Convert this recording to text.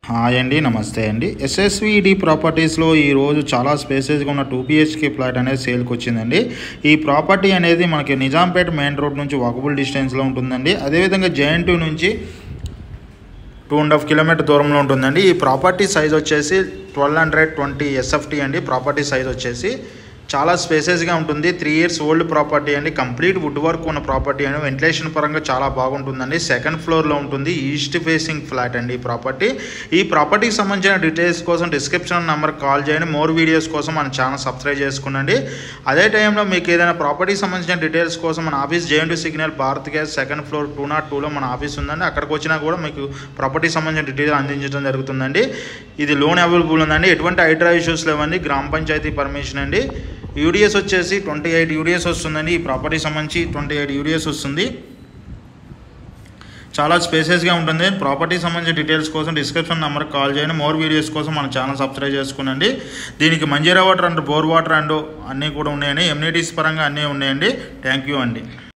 Hi అండి, నమస్తే అండి. ఎస్ఎస్విడి ప్రాపర్టీస్లో ఈరోజు చాలా స్పేసెస్గా ఉన్న 2 BHK ఫ్లాట్ అనేది సేల్కి వచ్చిందండి. ఈ ప్రాపర్టీ అనేది మనకి నిజాంపేట మెయిన్ రోడ్ నుంచి వాకబుల్ డిస్టెన్స్లో ఉంటుందండి. అదేవిధంగా JN2 నుంచి 2.5 కిలోమీటర్ దూరంలో ఉంటుందండి. ఈ ప్రాపర్టీ సైజ్ వచ్చేసి 1220 SFT అండి. ప్రాపర్టీ సైజ్ వచ్చేసి చాలా స్పేసెస్గా ఉంటుంది. 3 years ఓల్డ్ ప్రాపర్టీ అండి. కంప్లీట్ వుడ్ వర్క్ ఉన్న ప్రాపర్టీ అండి. వెంటిలేషన్ పరంగా చాలా బాగుంటుందండి. సెకండ్ ఫ్లోర్లో ఉంటుంది. ఈస్ట్ ఫేసింగ్ ఫ్లాట్ అండి ఈ ప్రాపర్టీకి సంబంధించిన డీటెయిల్స్ కోసం డిస్క్రిప్షన్ నెంబర్ కాల్ చేయండి. మోర్ వీడియోస్ కోసం మన ఛానల్ సబ్స్క్రైబ్ చేసుకునండి. అదే టైంలో మీకు ఏదైనా ప్రాపర్టీకి సంబంధించిన డీటెయిల్స్ కోసం మన office JN2 signal Bharat gas second floor 202లో మన ఆఫీస్ ఉందండి. అక్కడికి వచ్చినా కూడా మీకు ప్రాపర్టీకి సంబంధించిన డీటెయిల్స్ అందించడం జరుగుతుందండి. ఇది లోన్ అవైలబుల్ ఉందండి. ఎటువంటి హైడ్రా ఇష్యూస్ లేవండి. గ్రామ పంచాయతీ పర్మిషన్ అండి. UDS వచ్చేసి 28 UDS వస్తుందండి. ఈ ప్రాపర్టీ సంబంధించి 28 UDS వస్తుంది. చాలా స్పేసెస్గా ఉంటుంది. ప్రాపర్టీ సంబంధించిన డీటెయిల్స్ కోసం డిస్క్రిప్షన్ నెంబర్కి కాల్ చేయండి. మోర్ వీడియోస్ కోసం మన ఛానల్ సబ్స్క్రైబ్ చేసుకునండి. దీనికి Manjira water and bore water and అన్నీ కూడా ఉన్నాయండి. ఎమ్యూనిటీస్ పరంగా అన్నీ ఉన్నాయండి. థ్యాంక్ యూ అండి.